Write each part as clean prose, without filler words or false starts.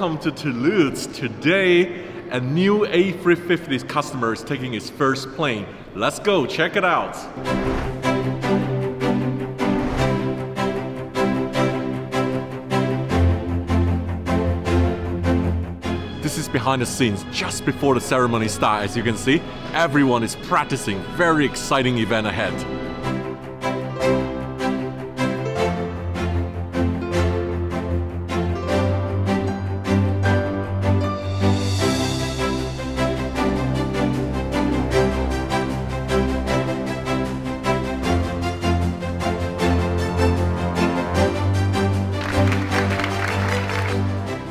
welcome to Toulouse. Today, a new A350 customer is taking his first plane. Let's go, check it out. This is behind the scenes, just before the ceremony starts. As you can see, everyone is practicing. Very exciting event ahead.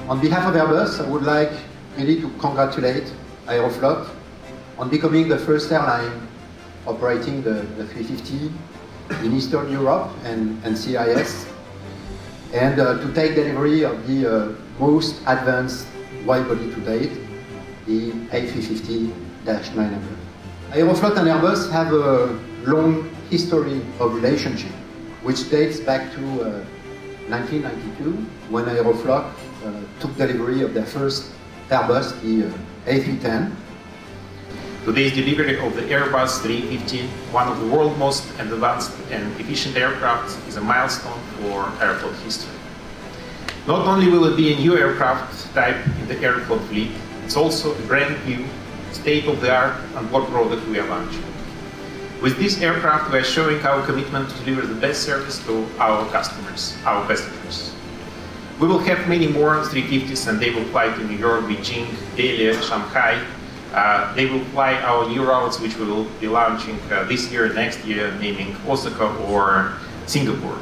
On behalf of Airbus, I would like really to congratulate Aeroflot on becoming the first airline operating the 350 in Eastern Europe and CIS, and to take delivery of the most advanced wide-body to date, the A350-900. Aeroflot and Airbus have a long history of relationship, which dates back to 1992, when Aeroflot took delivery of their first Airbus, the A310. Today's delivery of the Airbus 350, one of the world's most advanced and efficient aircraft, is a milestone for Aeroflot history. Not only will it be a new aircraft type in the Aeroflot fleet, it's also a brand new, state-of-the-art onboard product we are launching. With this aircraft, we are showing our commitment to deliver the best service to our customers, our passengers. We will have many more 350s, and they will fly to New York, Beijing, Delhi, Shanghai. They will fly our new routes, which we will be launching this year, next year, naming Osaka or Singapore.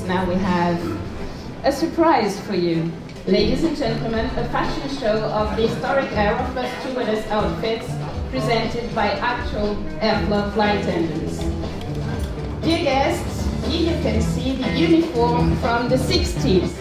Now we have a surprise for you. Ladies and gentlemen, a fashion show of the historic Aeroflot stewardess outfits presented by actual Aeroflot flight attendants. Dear guests, here you can see the uniform from the 60s.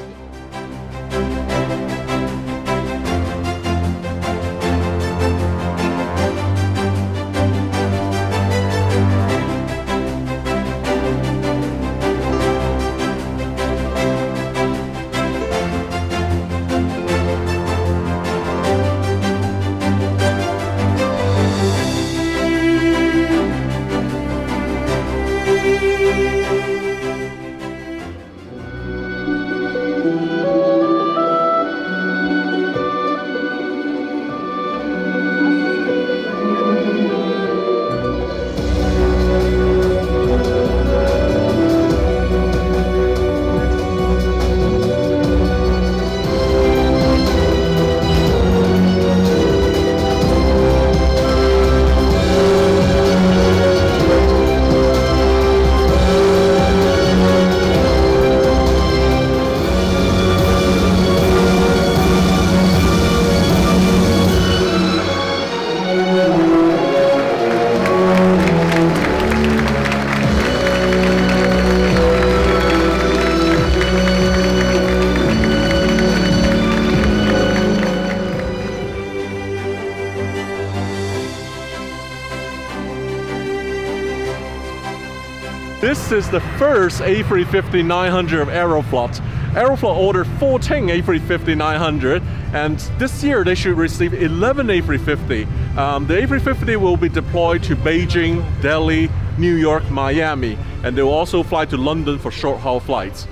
This is the first A350-900 of Aeroflot. Aeroflot ordered 14 A350-900, and this year they should receive 11 A350. The A350 will be deployed to Beijing, Delhi, New York, Miami, and they will also fly to London for short-haul flights.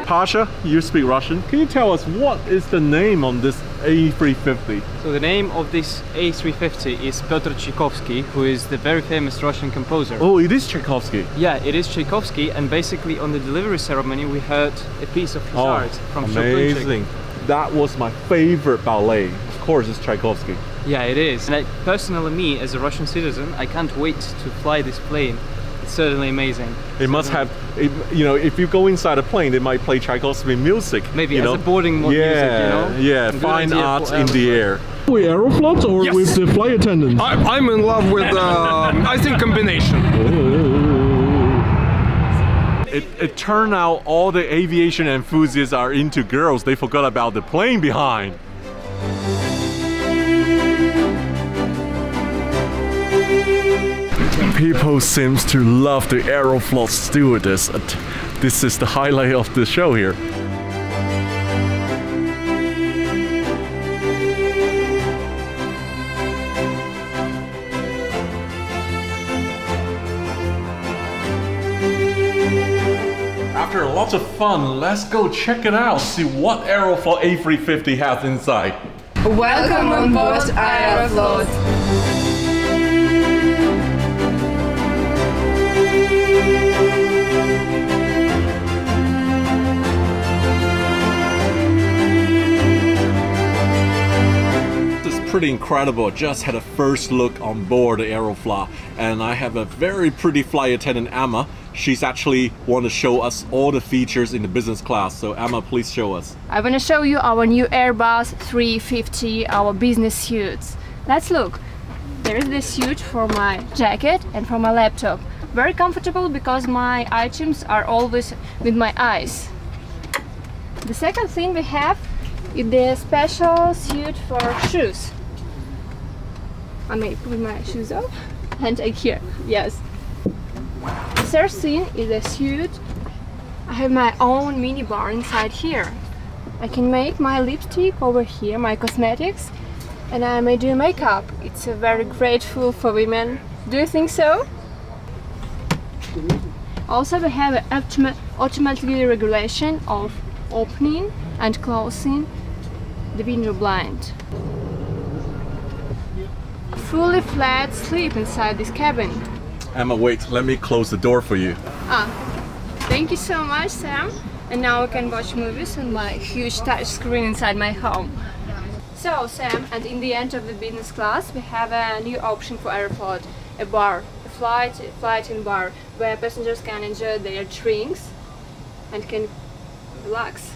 Pasha, you speak Russian. Can you tell us what is the name on this A350? So the name of this A350 is Pyotr Tchaikovsky, who is the very famous Russian composer. Oh, it is Tchaikovsky. Yeah, it is Tchaikovsky, and basically on the delivery ceremony we heard a piece of his art from amazing. That was my favorite ballet. Of course, it's Tchaikovsky. Yeah, it is. And personally, me as a Russian citizen, I can't wait to fly this plane. It's certainly amazing. It must have, you know, if you go inside a plane, they might play Tchaikovsky music. Maybe you as know? a boarding music, you know? Yeah, fine art in the air. With Aeroflot or Yes. with the flight attendants? I'm in love with, I think, combination. it turned out all the aviation enthusiasts are into girls. They forgot about the plane behind. People seems to love the Aeroflot stewardess. This is the highlight of the show here. After lots of fun, let's go check it out, see what Aeroflot A350 has inside. Welcome on board Aeroflot. Pretty incredible. Just had a first look on board the Aeroflot, and I have a very pretty flight attendant, Emma. She's actually want to show us all the features in the business class. So Emma, please show us. I want to show you our new Airbus 350, our business suits. Let's look. There is the suit for my jacket and for my laptop. Very comfortable because my items are always with my eyes. The second thing we have is the special suit for shoes. I may put my shoes off and take here. Yes. The third thing is a suit. I have my own mini bar inside here. I can make my lipstick over here, my cosmetics, and I may do makeup. It's very grateful for women. Do you think so? Also, we have an automatic regulation of opening and closing the window blind. Fully flat sleep inside this cabin. Emma, wait, let me close the door for you. Thank you so much, Sam. And now I can watch movies on my huge touch screen inside my home. So, Sam, and in the end of the business class, we have a new option for Aeroflot, a bar, a flight-in bar, where passengers can enjoy their drinks and can relax.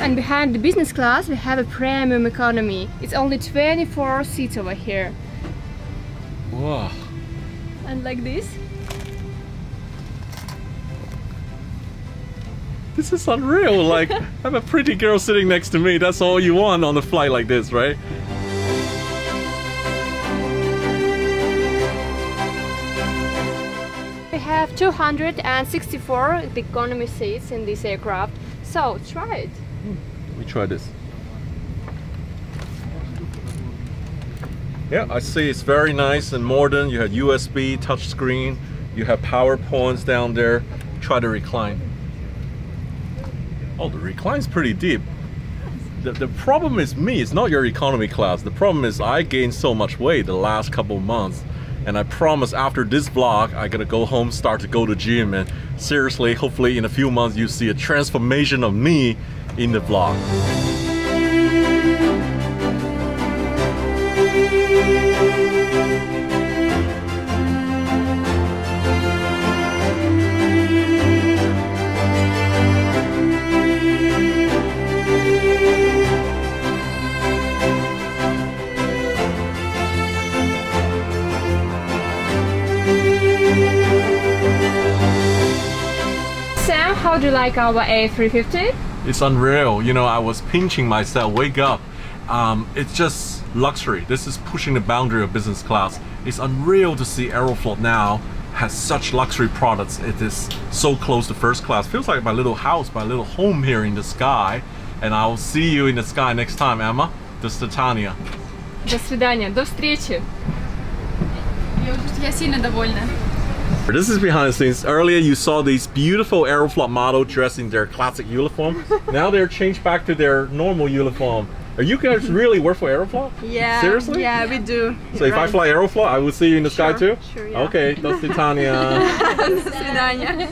And behind the business class we have a premium economy. It's only 24 seats over here. Wow. And like this. This is unreal. Like, I have a pretty girl sitting next to me. That's all you want on a flight like this, right? We have 264 economy seats in this aircraft. So try it. Let me try this. Yeah, I see it's very nice and modern. You have USB touchscreen. You have PowerPoints down there. Try to recline. Oh, the recline's pretty deep. The problem is me. It's not your economy class. The problem is I gained so much weight the last couple of months. And I promise after this vlog, I gotta go home, start to go to gym, and seriously, hopefully in a few months you see a transformation of me in the vlog. Sam, how do you like our A350? It's unreal. You know, I was pinching myself, wake up. It's just luxury. This is pushing the boundary of business class. It's unreal to see Aeroflot now has such luxury products. It is so close to first class. Feels like my little house, my little home here in the sky. And I'll see you in the sky next time, Emma. До свидания. До свидания. До встречи. Я сильно довольна. This is behind the scenes. Earlier you saw these beautiful Aeroflot models dressed in their classic uniform. Now they're changed back to their normal uniform. Are you guys really work for Aeroflot? Yeah. Seriously? Yeah, we do. So if I fly Aeroflot, I will see you in the sky too? Sure, yeah. Okay, до свидания. До свидания.